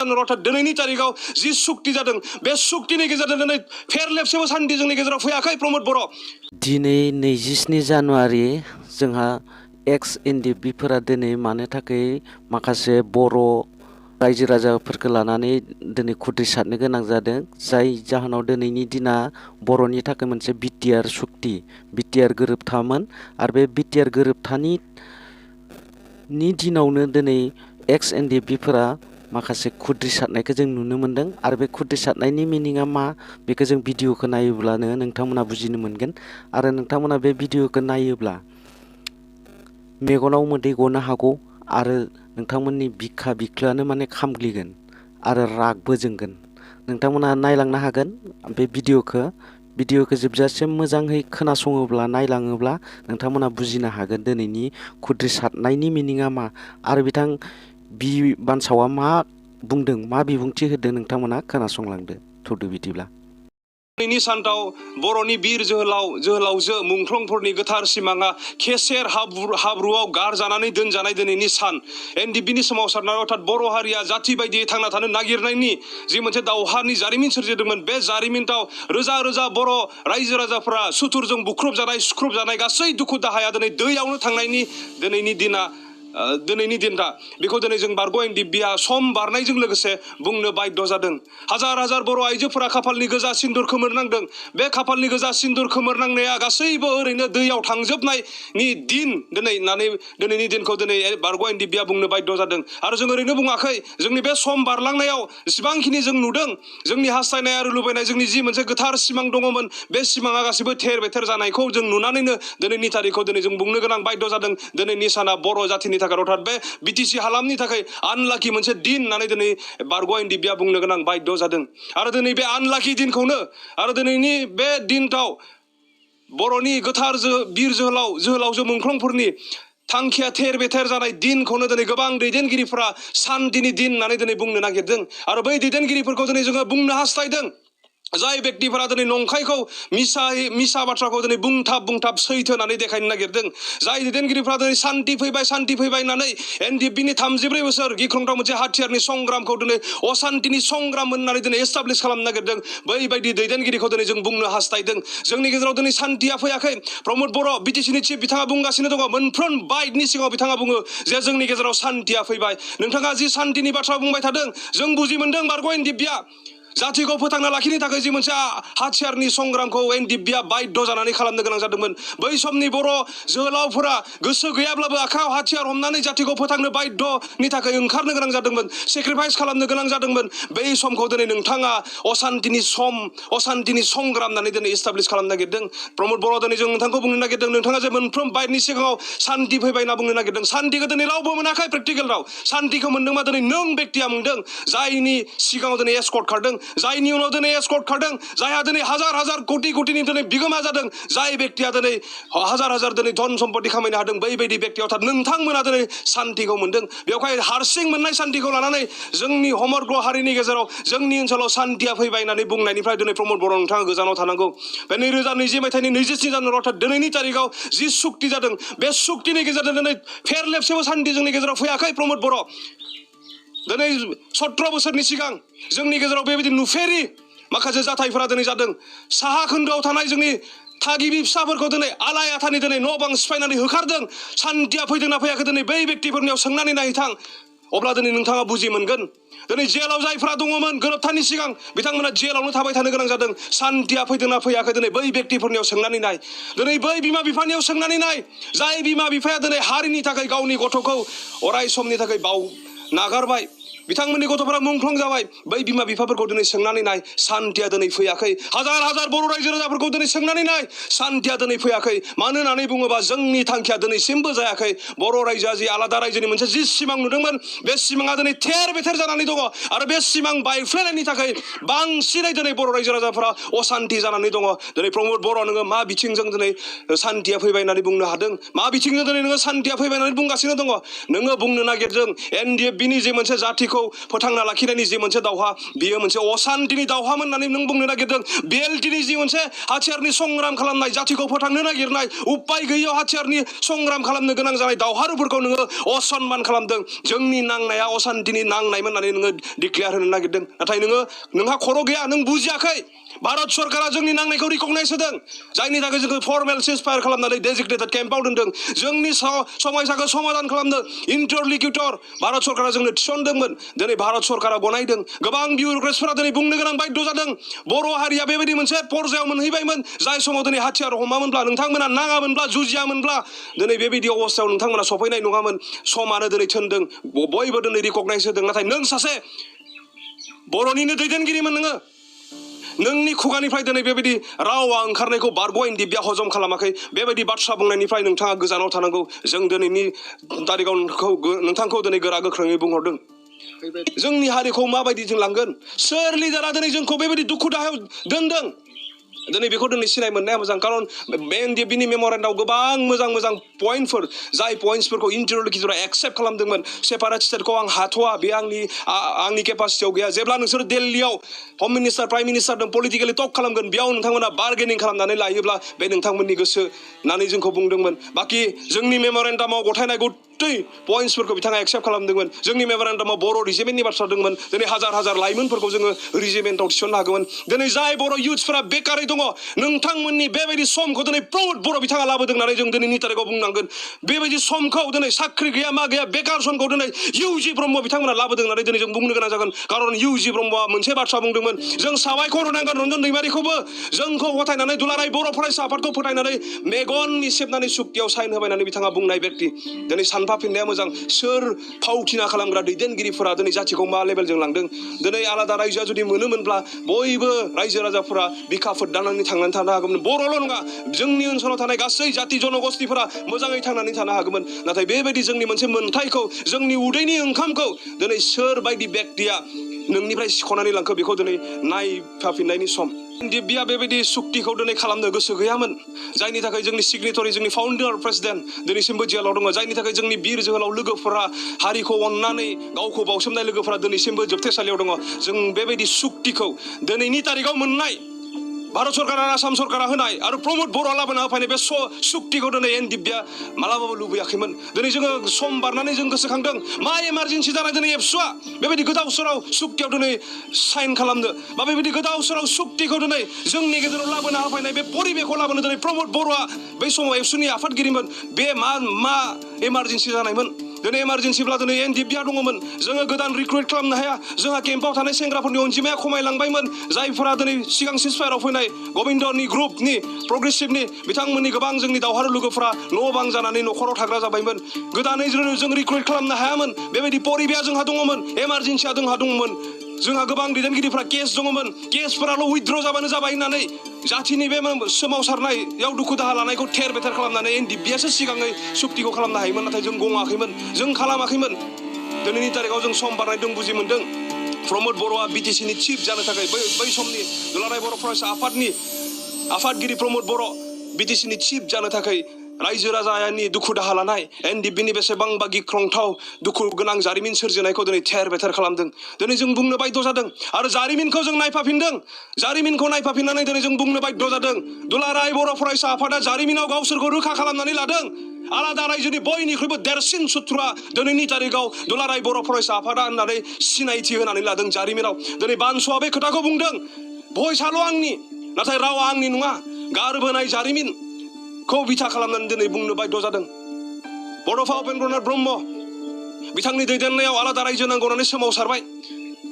अर्थात दिनैनि तारिखाव जि सुक्ति जादों बे सुक्तिनि गेजेरजों दिनै फेरलेबसेबो सान्थि जोंनि गेजेराव फैयाखै प्रमद बर'। दिनै 27 जानुवारि जोंहा एक्स एनडिएफबिफोरा दिनै मानो थाखाय माखासे बर' रायजो राजाफोरखौ लानानै दिनै खुद्रिसारनो गोनां जादों, जाय जाहोनाव दिनैनि दिना बर'नि थाखाय मोनसे बिटिआर सुक्ति, बिटिआर गोरोबथामोन। आरो बे बिटिआर गोरोबथानि दिनावनो दिनै एक्स एनडिएफबिफोरा माखासे खुद्रिसारनायखौ जों नुनो मोन्दों। आरो बे खुद्रिसारनायनि मिनिङा मा बेखौ जों भिडिअखौ नायोब्लानो नोंथांमोना बुजिनो मोनगोन। आरो नोंथांमोना बे भिडिअखौ नायोब्ला मेगनाव मोदै गनो हागौ आरो नोंथांमोननि बिखा बिख्लोआनो माने खामग्लिगोन आरो रागबो जोंगोन। नोंथांमोना नायलांनो हागोन बे भिडिअखौ जोबजासिम मोजाङै खोनासङोब्ला नायलाङोब्ला नोंथांमोना बुजिनो हागोन दिनैनि खुद्रिसारनायनि मिनिङा मा आरो बिथां बि बानसावआ मा बुंदों, मा बिबुंथि होदों नोंथांमोना खोनासंलांदो। थुदो बिदिब्ला। दिनैनि सानथाव बर'नि बिर जोहोलावजो मुंख्लंफोरनि गोथार सिमाङा केसेर हाब्रुआव गारजानानै दोनजानाय दिनैनि सान। एनडिएफबिनि सोमावसारनाय अर्थात बर' हारिया जाथि बायदियै थांना थानो नागिरनायनि जि मोनसे दावहानि जारिमिन सोरजिदोंमोन, बे जारिमिनाव रोजा रोजा बर' रायजो राजाफोरा सुथुरजों बुख्रुबजानाय सुख्रुबजानाय गासै दुखु दाहाया दिनै दैयावनो थांनायनि दिनैनि दिन दा बेखौ दिनै जों बारग' एनडिएफबिया सम बारनायजों लोगोसे बुंनो बाध्य जादों। हाजार हाजार बर' आइजोफोरा खाफालनि गोजा सिन्दुर खोमोरनांदों। बे खाफालनि गोजा सिन्दुर खोमोरनांनाया गासैबो ओरैनो दैयाव थांजोबनायनि दिन दिनैनि दिनखौ दिनै बारग' एनडिएफबिया बुंनो बाध्य जादों। आरो जों ओरैनो बुङाखै, जोंनि बे सम बारलांनायाव जेसेबांखिनि जों नुदों, जोंनि हास्थायनाय आरो लुबैनाय, जोंनि जि मोनसे गोथार सिमां दङमोन, बे सिमाङा गासैबो थेर बेथेर जानायखौ जों नुनानैनो दिनैनि तारिखखौ दिनै जों बुंनो गोनां बाध्य जादों। दिनैनि साना बर' जाथिनि थाखाय अर्थात बे बिटिसि हालामनि थाखाय आनलाखि मोनसे दिन होननानै दिनै बारग' एनडिएफबिया बुंनो गोनां बाध्य जादों। आरो दिनै बे आनलाखि दिनखौनो आरो दिनैनि बे दिनथाव बर'नि गोथार बिर जोहोलावजो मुंख्लंफोरनि थांखिया थेर बेथेर जानाय दिनखौनो दिनै गोबां दैदेनगिरिफोरा सान्तिनि दिन होननानै दिनै बुंनो नागिरदों। आरो बै दैदेनगिरिफोरखौ दिनै जोङो बुंनो हास्थायदों, जाय बेक्तिफोरा दिनै नंखायखौ मिसा बाथ्राखौ दिनै बुंथाब सैथो होननानै देखायनो नागिरदों, जाय दैदेनगिरिफोरा दिनै सान्ति फैबाय होननानै एनडिएफबिनि 34 बोसोर गिख्रंथाव मोनसे हाथियारनि संग्रामखौ दिनै असान्तिनि संग्राम होननानै दिनै एस्टाब्लिश खालामनो नागिरदों, बैबायदि दैदेनगिरिखौ दिनै जों बुंनो हास्थायदों। जोंनि गेजेराव दिनै सान्तिया फैयाखै। प्रमद बर' बिटिसिनि चिफ बिथाङा बुंगासिनो दङ, मोनफ्रोम बाइटनि सिगाङाव बिथाङा बुङो जे जोंनि गेजेराव सान्तिया फैबाय। नोंथाङा जि सान्तिनि बाथ्रा बुंबाय थादों, जों बुजि मोनदों बारग' एनडिएफबिया जातिखौ फोथांना लाखिनो थाखाय जि मोनसे हाथियारनि संग्रामखौ एनडिएफबिया बाध्य जानानै खालामनो गोनां जादोंमोन। बै समनि बर' जोहोलावफोरा गोसो गैयाब्लाबो आखायाव हाथियार हमनानै जातिखौ फोथांनो बाध्यनि थाखाय ओंखारनो गोनां जादोंमोन, सेक्रिफाइस खालामनो गोनां जादोंमोन। बै समखौ दिनै नोंथाङा असान्तिनि संग्राम होननानै दिनै एस्टाब्लिश खालामनो नागिरदों। प्रमद बर' दिनै जों नोंथांखौ बुंनो नागिरदों, नोंथाङा जे मोनफ्रोम बाइटनि सिगाङाव सान्ति फैबाय होनना बुंनो नागिरदों, सान्तिखौ दिनै रावबो मोनाखै। प्रेक्टिकेल राव सान्तिखौ मोनदोंबा दिनै नों बेक्तिया मोनदों, जायनि सिगाङाव दिनै एस्कर्ट खारदों, जायनि उनाव दिनै एस्कर्ट खारदों, जायहा दिनै हाजार हाजार कोटिनि दिनै बिगोमा जादों, जाय बेक्तिया दिनै हाजार हाजार दिनै धन सम्पति खामायनो हादों, बैबायदि बेक्ति अर्थात नोंथांमोना दिनै सान्तिखौ मोनदों। बेवहाय हारसिं मोननाय सान्तिखौ लानानै जोंनि समग्र हारिनि गेजेराव जोंनि ओनसोलाव सान्तिया फैबाय होननानै बुंनायनिफ्राय दिनै प्रमद बर' नोंथाङा गोजानाव थानांगौ। बे 2020 मायथाइनि 27 जानुवारि अर्थात दिनैनि तारिखाव जि सुक्ति जादों, बे सुक्तिनि गेजेरजों दिनै फेरलेबसेबो सान्ति जोंनि गेजेराव फैयाखै। प्रमद बर' दिनै 17 बोसोरनि सिगां जोंनि गेजेराव बेबायदि नुफेरि माखासे जाथायफोरा दिनै जादों। साहा खोन्दोआव थानाय जोंनि थागिबि फिसाफोरखौ दिनै आलाय आथानि दिनै न' बां सिफायनानै होखारदों। सान्तिया फैदोंना फैयाखै दिनै बै बेक्तिफोरनियाव सोंनानै नायथां, अब्ला दिनै नोंथाङा बुजि मोनगोन। दिनै जेलाव जायफ्रा दङमोन गोरोबथानि सिगां, बिथांमोना जेलावनो थाबाय थानो गोनां जादों। सान्तिया फैदोंना फैयाखै दिनै बै बेक्तिफोरनियाव सोंनानै नाय। दिनै बै बिमा बिफानियाव सोंनानै नाय, जाय बिमा बिफाया दिनै हारिनि थाखाय गावनि गथ'खौ अराय समनि थाखाय नागारबाय, बिथांमोननि गथ'फोरा मुंख्लं जाबाय। बै बिमा बिफाफोरखौ दिनै सोंनानै नाय, सान्तिया दिनै फैयाखै। हाजार हाजार बर' रायजो राजाफोरखौ दिनै सोंनानै नाय, सान्तिया दिनै फैयाखै। मानो होननानै बुङोबा जोंनि थांखिया दिनैसिमबो जायाखै। बर' रायजोआ जि आलादा रायजोनि मोनसे जि सिमां नुदोंमोन, बे सिमाङा दिनै थेर बेथेर जानानै दङ। आरो बे सिमां बायफ्लेनायनि थाखाय बांसिनै दिनै बर' रायजो राजाफोरा असान्ति जानानै दङ। दिनै प्रमद बर' नोङो मा बिथिंजों दिनै सान्तिया फैबाय होननानै बुंनो हादों? मा बिथिंजों दिनै नोङो सान्तिया फैबाय होननानै बुंगासिनो दङ? नोङो बुंनो नागिरदों एनडिएफबिनि जे मोनसे जातिखौ हारिखौ फोथांना लाखिनायनि जि मोनसे दावहा बियो मोनसे असान्तिनि दावहामोन होननानै नों बुंनो नागिरदों बेलटिनि जि मोनसे हाथियारनि संग्राम खालामनाय जातिखौ फोथांनो नागिरनाय उपाय गैयैयाव हाथियारनि संग्राम खालामनो गोनां जानाय दावहारुफोरखौ नोङो असनमान खालामदों जोंनि नांनाया असान्तिनि नांनायमोन होननानै नोङो डिक्लेयार होनो नागिरदों नाथाय नोंहा खर' गैया नों बुजियाखै भारत सरकारा जोंनि नांनायखौ रिकगनाइज होदों जायनि थाखाय जोङो फर्मेल सिजफायार खालामनानै डेजिगनेटेड केम्पआव दोनदों जोंनि समयसाखौ समाधान खालामनो इन्टारलिक्युटर भारत सरकारा जोंनो थिसनदोंमोन दिनै भारत सरकारा गनायदों गोबां बिउरोक्रेट्सफोरा दिनै बुंनो गोनां बाध्य जादों बर' हारिया बेबायदि मोनसे पर्यायाव मोनहैबायमोन जाय समाव दिनै हाथियार हमामोनब्ला नोंथांमोना नाङामोनब्ला जुजियामोनब्ला दिनै बेबायदि अबस्थायाव नोंथांमोना सफैनाय नङामोन समानो दिनै थिनदों बयबो दिनै रिकगनाइज होदों नाथाय नों सासे बर'निनो दैदेनगिरिमोन नोंनि खुगानिफ्राय दिनै बेबायदि रावा ओंखारनायखौ बारग'इन दिब्या हजम खालामाखै बेबायदि बाथ्रा बुंनायनिफ्राय नोंथाङा गोजानाव थानांगौ जों दिनैनि तारिखाव नोंथांखौ दिनै गोरा गोख्रोङै बुंहरदों जोंनि हारिखौ माबायदि जों लांगोन सोर लिडारा दिनै जोंखौ बेबायदि दुखु दाहायाव दोनदों दिनै बेखौ दिनै सिनाय मोननाया मोजां कारन बिनि मेम'रेन्डाव गोबां मोजां पइन्टफोर जाय पइन्टसफोरखौ इन्टारलिक्युटरा एक्सेप्ट खालामदोंमोन सेपारेट स्टेटखौ आं हाथ'वा बे आंनि केपासिटियाव गैया जेब्ला नोंसोर दिल्लीयाव हम मिनिस्टार प्राइम मिनिस्टारजों पलिटिकेलि टक खालामगोन बेयाव नोंथांमोना बार्गेनिं खालामनानै लायोब्ला बे नोंथांमोननि गोसो होननानै जोंखौ बुंदोंमोन बाखि जोंनि मेम'रेन्डामाव गथायनाय गथै पइन्टसफोरखौ बिथाङा एक्सेप्ट खालामदोंमोन जोंनि मेम'रेन्डामाव बर' रिजिमेन्टनि बाथ्रा दंमोन दिनै हाजार लाइमोनफोरखौ जोङो रिजिमेन्टआव थिसननो हागौमोन दिनै जाय बर' इयुथ्सफोरा बेकारै दङ नोंथांमोननि बेबायदि समखौ दिनै प्रमद बर' बिथाङा लाबोदों होननानै जों दिनैनि तारिखाव बुंनांगोन बेबायदि समखौ दिनै साख्रि गैया मा गैया बेकार समखौ दिनै इउजि ब्रह्म बिथांमोना लाबोदों होननानै दिनै जों बुंनो गोनां जागोन कारन इउजि ब्रह्मआ मोनसे बाथ्रा बुंदोंमोन जों साबायखर होनांगोन रन्जन दैमारिखौबो जोंखौ फोथायनानै दुलाराय बर' फरायसा आफादखौ फोथायनानै मेगननि सेबनानै सुक्तियाव साइन होबाय होननानै बिथाङा बुंनाय व्यक्ति दिनै सानफाफिननाया मोजां सोर फावथिना खालामग्रा दैदेनगिरिफोरा दिनै जातिखौ मा लेभेलजों लांदों दिनै आलादा रायजोआ जुदि मोनोमोनब्ला बयबो रायजो राजाफोरा बिखा फोरदांनानै थांनानै थानो हागौमोन बर'ल' नङा जोंनि ओनसोलाव थानाय गासै जाति जनगोष्ठीफोरा मोजाङै थांनानै थानो हागौमोन नाथाय बेबायदि जोंनि मोनसे मोन्थायखौ जोंनि उदैनि ओंखामखौ दिनै सोर बायदि व्यक्तिया नोंनिफ्राय सिख'नानै लांखो बेखौ दिनै नायफाफिननायनि सम दिब्या बेबायदि सुक्तिखौ दिनै खालामनो गोसो गैयामोन जायनि थाखाय जोंनि सिगनेटरि जोंनि फाउन्डार प्रेसिडेन्ट दिनैसिमबो जेलाव दङ जायनि थाखाय जोंनि बिर जोहोलाव लोगोफोरा हारिखौ अननानै गावखौ बावसोमनाय लोगोफोरा दिनैसिमबो जोबथेसालियाव दङ जों बेबायदि सुक्तिखौ दिनैनि तारिखाव मोननाय भारत सरकार आरो आसाम सरकारा होनाय आरो प्रमद बर'आ लाबोना होफैनाय बे सुक्तिखौ दिनै एन दिब्या मालाबाबो लुबैयाखैमोन दिनै जोङो सम बारनानै जों गोसोखांदों मा इमारजेन्सि जानाय दिनै एबसुआ बेबायदि गोदाव सोराव सुक्तियाव दिनै साइन खालामनो बा बेबायदि गोदाव सोराव सुक्तिखौ दिनै जोंनि गेजेराव लाबोना होफैनाय बे परिबेखौ लाबोनो दिनै प्रमद बर'आ बै समाव एबसुनि आफादगिरिमोन बे मा इमारजेन्सि जानायमोन दिनै इमारजेन्सिब्ला दिनै एन दिब्या दङमोन जोङो गोदान रिक्रुइट खालामनो हाया जोंहा केम्पआव थानाय सेंग्राफोरनि अनजिमाया खमायलांबायमोन जायफोरा दिनै सिगां सिजफायाराव फैनाय गबिन्दनि ग्रुपनि प्रग्रेसिभनि बिथांमोननि गोबां जोंनि दावहारु लोगोफोरा न' बां जानानै न'खराव थाग्रा जाबायमोन गोदानै जों रिक्रुइट खालामनो हायामोन बेबायदि परिबेया जोंहा दङमोन इमारजेन्सिया जोंहा दङमोन जोंहा गोबां दैदेनगिरिफ्रा केस दङमोन केसफोराल' उइथड्र जाबानो जाबाय होननानै जातिनि बे सोमावसारनायाव दुखु दाहा लानायखौ थेर बेथेर खालामनानै एन दिब्यासो सिगाङै सुक्तिखौ खालामनो हायोमोन नाथाय जों गङाखैमोन जों खालामाखैमोन दिनैनि तारिखाव जों सम बारनाय दं बुजि मोन्दों प्रमद बर'आ बिटिसिनि चिफ जानो थाखाय बै समनि दुलाराय बर' फरायसा आफादनि आफादगिरि प्रमद बर' बिटिसिनि चिफ जानो थाखाय रायजो राजानि दुखु दाहा लानाय एनडिबिनि बेसेबांबा गिख्रंथाव दुखु गोनां जारिमिन सोरजिनायखौ दिनै थेर बेथेर खालामदों दिनै जों बुंनो बाध्य जादों आरो जारिमिनखौ जों नायफाफिनदों जारिमिनखौ नायफाफिननानै दिनै जों बुंनो बाध्य जादों दुलाराय बर' फरायसा आफादा जारिमिनाव गावसोरखौ रोखा खालामनानै लादों आलादा रायजोनि बयनिख्रुइबो देरसिन सुथुरा दिनैनि तारिखाव दुलाराय बर' फरायसा आफादा होननानै सिनायथि होनानै लादों जारिमिनाव दिनै बानसुआ बे खोथाखौ बुंदों भयसाल' आंनि नाथाय रावा आंनि नङा गारबोनाय जारिमिनखौ बिथा खालामनानै दिनै बुंनो बाध्य जादों बड'फा उपेन्द्रनाथ ब्रह्म बिथांनि दैदेननायाव आलादा रायजो नांगौ होननानै सोमावसारबाय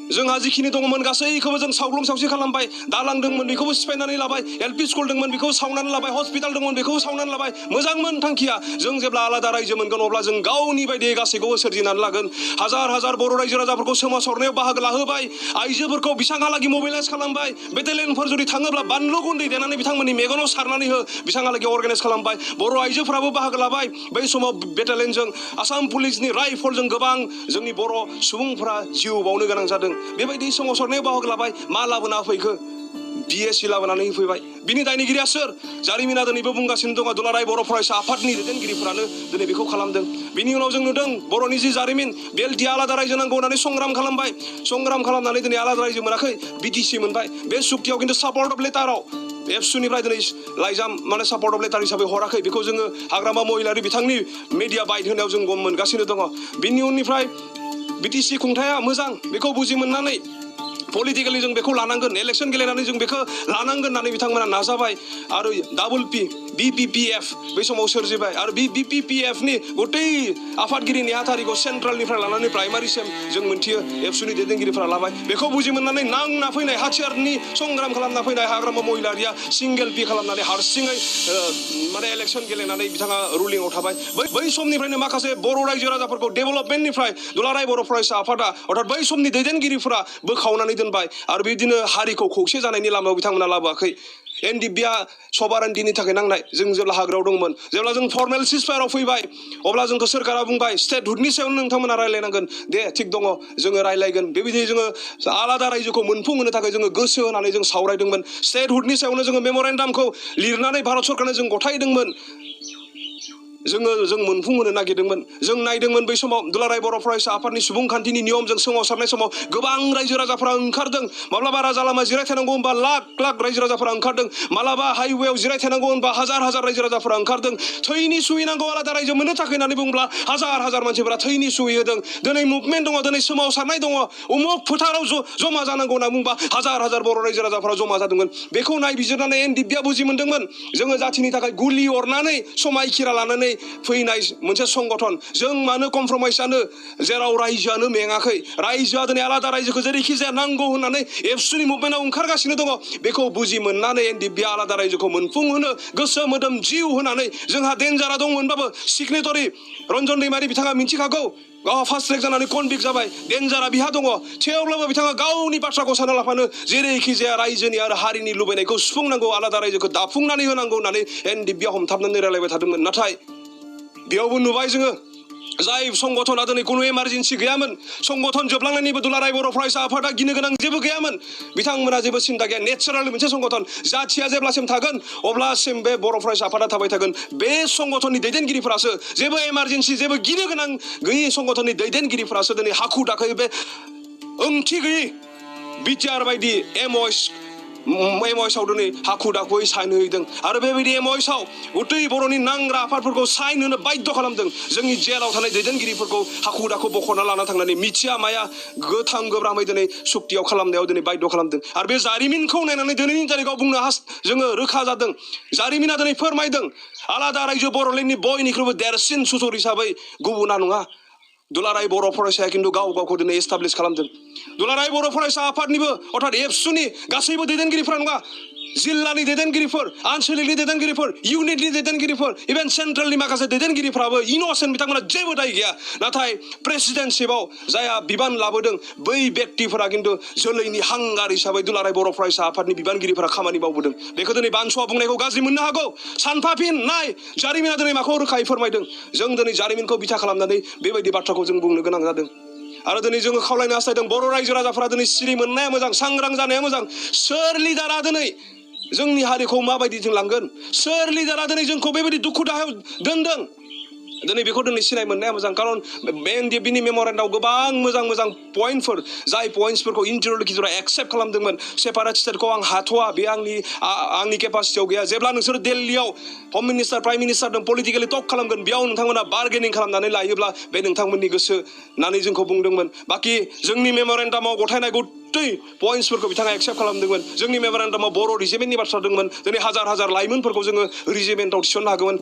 जोंहा जिखिनि दङमोन गासैखौबो जों सावग्लुं सावसि खालामबाय दालां दंमोन बेखौबो सिफायनानै लाबाय एलपि स्कुल दंमोन बेखौ सावनानै लाबाय हस्पिटाल दंमोन बेखौबो सावनानै लाबाय मोजांमोन थांखिया जों जेब्ला आलादा रायजो मोनगोन अब्ला जों गावनि बायदियै गासैखौबो सोरजिनानै लागोन हाजार बर' रायजो राजाफोरखौ सोमावसारनायाव बाहागो लाहोबाय आइजोफोरखौ बिसांहालागि मोबिलाइज खालामबाय बेटेलियनफोर जुदि थाङोब्ला बानलु गुन्दै देनानै बिथांमोननि मेगनाव सारनानै हो बिसांहालागि अर्गानाइज खालामबाय बर' आइजोफोराबो बाहागो लाबाय बै समाव बेटेलियनजों आसाम पुलिसनि राइफलजों गोबां जोंनि बर' सुबुंफोरा जिउ बावनो गोनां जादों बेबायदि सोमावसारनायाव बाहागो लाबाय मा लाबोना फैखो BSc लाबोनानै होफैबाय बिनि दायनिगिरिया सोर जारिमिना दिनैबो बुंगासिनो दङ दुलाराय बर' फरायसा आफादनि दैदेनगिरिफोरानो दिनै बेखौ खालामदों बिनि उनाव जों नुदों बर'नि जि जारिमिन बेलटि आलादा रायजो नांगौ होननानै संग्राम खालामबाय संग्राम खालामनानै दिनै आलादा रायजो मोनाखै BTC मोनबाय बे सुक्तियाव खिन्थु सापर्ट अफ लेटाराव एबसुनिफ्राय दिनै लाइजाम माने सापर्ट अफ लेटार हिसाबै हराखै बेखौ जोङो हाग्रामा महिलारि बिथांनि मिडिया बाइट होनायाव जों गम मोनगासिनो दङ बिनि उननिफ्राय BTC खुंथाया मोजां बेखौ बुजि मोननानै पलिटिकेलि जों बेखौ लानांगोन इलेक्सन गेलेनानै जों बेखौ लानांगोन होननानै बिथांमोना नाजाबाय आरो डाबल पि BPPF बै समाव सोरजिबाय आरो BPPF नि गतै आफादगिरि नेहाथारिखौ सेन्ट्रेलनिफ्राय लानानै प्राइमारिसिम जों मोनथियो एबसुनि दैदेनगिरिफोरा लाबाय बेखौ बुजि मोननानै नांना फैनाय हाथियारनि संग्राम खालामना फैनाय हाग्रामा महिलारिया सिंगेल पि खालामनानै हारसिङै माने इलेक्सन गेलेनानै बिथाङा रुलिंआव थाबाय बै समनिफ्रायनो माखासे बर' रायजो राजाफोरखौ डेभेलपमेन्टनिफ्राय दुलाराय बर' फरायसा आफादा अर्थात बै समनि दैदेनगिरिफोरा बोखावनानै दोनबाय आरो बिदिनो हारिखौ खौसे जानायनि लामायाव बिथांमोना लाबोआखै NDBया सभारान्थिनि थाखाय नांनाय जों जेब्ला हाग्रायाव दंमोन जेब्ला जों फर्मेल सिजफायाराव फैबाय अब्ला जोंखौ सोरखारा बुंबाय स्टेटहुडनि सायावनो नोंथांमोना रायलायनांगोन दे थिग दङ जोङो रायलायगोन बेबायदि जोङो आलादा रायजोखौ मोनफुंहोनो थाखाय जोङो गोसो होनानै जों सावरायदोंमोन स्टेटहुडनि सायावनो जोङो मेम'रेन्डामखौ लिरनानै भारत सरकारनो जों गथायदोंमोन जों मोनफुंहोनो नागिरदोंमोन जों नायदोंमोन बै समाव दुलाराय बर' फरायसा आफादनि सुबुंखान्थिनि नियमजों सोमावसारनाय समाव गोबां रायजो राजाफोरा ओंखारदों माब्लाबा राजा लामा जिरायथायनांगौ होनबा लाख लाख रायजो राजाफोरा ओंखारदों मालाबा हाइवेआव जिरायथायनांगौ होनबा हाजार हाजार रायजो राजाफोरा ओंखारदों थैनि सुहैनांगौ आलादा रायजो मोननो थाखाय होननानै बुंब्ला हाजार हाजार मानसिफोरा थैनि सुहैहोदों दिनै मुभमेन्ट दङ दिनै सोमावसारनाय दङ उमुक फोथाराव जमा जानांगौ होनना बुंबा हाजार हाजार बर' रायजो राजाफोरा जमा जादोंमोन बेखौ नायबिजिरनानै NDBया बुजि मोनदोंमोन जोङो जाथिनि थाखाय गुलि अरनानै समायखिरा लानानै फैनाय मोनसे संगठन जों मानो कमप्रमाइज जानो जेराव रायजोआनो मेङाखै रायजोआ दिनै आलादा रायजोखौ जेरैखि जाया नांगौ होननानै एबसुनि मुभमेन्टआव ओंखारगासिनो दङ बेखौ बुजि मोननानै NDBया आलादा रायजोखौ मोनफुंहोनो गोसो मोदोम जिउ होनानै जोंहा डेन्जारा दंमोनबाबो सिगनेटरि रन्जन दैमारि बिथाङा मिथिखागौ गावहा फार्स्ट ट्रेक जानानै कनभिक्ट जाबाय डेन्जारा बिहा दङ थेवब्लाबो बिथाङा गावनि बाथ्राखौ सानना लाफानो जेरैखि जाया रायजोनि आरो हारिनि लुबैनायखौ सुफुंनांगौ आलादा रायजोखौ दाफुंनानै होनांगौ होननानै NDBया हमथाबनानै रायलायबाय थादोंमोन नाथाय बेयावबो नुबाय जोङो जाय संगठना दिनै खुनु इमारजेन्सि गैयामोन संगठन जोबलांनायनिबो दुलाराय बर' फरायसा आफादा गिनो गोनां जेबो गैयामोन बिथांमोना जेबो सिन्था गैया नेचारेल मोनसे संगठन जाथिया जेब्लासिम थागोन अब्लासिम बे बर' फरायसा आफादा थाबाय थागोन बे संगठननि दैदेनगिरिफोरासो जेबो इमारजेन्सि जेबो गिनो गोनां गैयै संगठननि दैदेनगिरिफोरासो दिनै हाखु दाखु बे ओंथि गैयै बिटिआर बायदि एमओएसआव दिनै हाखु दाखुयै साइन होदों आरो बेबायदि एमओएसआव गतै बर'नि नांग्रा आफादफोरखौ साइन होनो बाध्य खालामदों जोंनि जेलाव थानाय दैदेनगिरिफोरखौ हाखु दाखु बख'ना लाना थांनानै मिथिया माया गोथां गोब्रामै दिनै सुक्तियाव खालामनायाव दिनै बाध्य खालामदों आरो बे जारिमिनखौ नायनानै दिनैनि तारिखाव बुंनो जोङो रोखा जादों जारिमिना दिनै फोरमायदों आलादा रायजो बर'लेण्डनि बयनिख्रुइबो देरसिन सुथुर हिसाबै गुबुना नङा दुलाराय बर' फरायसाया खिन्थु गाव गावखौ दिनै एस्टाब्लिश खालामदों दुलाराय बर' फरायसा आफादनिबो अर्थात एबसुनि गासैबो दैदेनगिरिफोरा नङा जिल्लानि दैदेनगिरिफोर आनसलिकनि दैदेनगिरिफोर इउनिटनि दैदेनगिरिफोर इभेन सेन्ट्रेलनि माखासे दैदेनगिरिफ्राबो इनोसेन्ट बिथांमोना जेबो दाय गैया नाथाय प्रेसिडेन्टशिपआव जायहा बिबान लाबोदों बै व्यक्तिफोरा खिन्थु जोलैनि हांगार हिसाबै दुलाराय बर' फरायसा आफादनि बिबानगिरिफोरा खामानि मावबोदों बेखौ दिनै बानसुआ बुंनायखौ गाज्रि मोननो हागौ सानफाफिन नाय जारिमिना दिनै माखौ रोखायै फोरमायदों जों दिनै जारिमिनखौ बिथा खालामनानै बेबायदि बाथ्राखौ जों बुंनो गोनां जादों आरो दिनै जोङो खावलायनो हास्थायदों बर' रायजो राजाफोरा दिनै सिरि मोननाया मोजां सांग्रां जानाया मोजां सोर लिडारा दिनै जोंनि हारिखौ माबायदि जों लांगोन सोर लिडारा दिनै जोंखौ बेबायदि दुखु दाहायाव दोनदों दिनै बेखौ दिनै सिनाय मोननाया मोजां खारन NDBनि मेम'रेन्डामाव गोबां मोजां मोजां पइन्टफोर जाय पइन्टसफोरखौ इन्टारल'किटरा एक्सेप्ट खालामदोंमोन सेपारेट स्टेटखौ आं हाथ'वा बे आंनि केपासिटियाव गैया जेब्ला नोंसोर दिल्लीयाव हम मिनिस्टार प्राइम मिनिस्टारजों पलिटिकेलि टक खालामगोन बेयाव नोंथांमोना बार्गेनिं खालामनानै लायोब्ला बे नोंथांमोननि गोसो होननानै जोंखौ बुंदोंमोन बाखि जोंनि मेम'रेन्डामाव गथायनाय गतै पइन्टसफोरखौ बिथाङा एक्सेप्ट खालामदोंमन जोंनि मेम'रेन्डामाव बर' रिजिमेन्टनि बाथ्रा दंमोन दिनै हाजार हाजार लाइमोनफोरखौ जोङो रिजिमेन्टआव थिसननो हागौमोन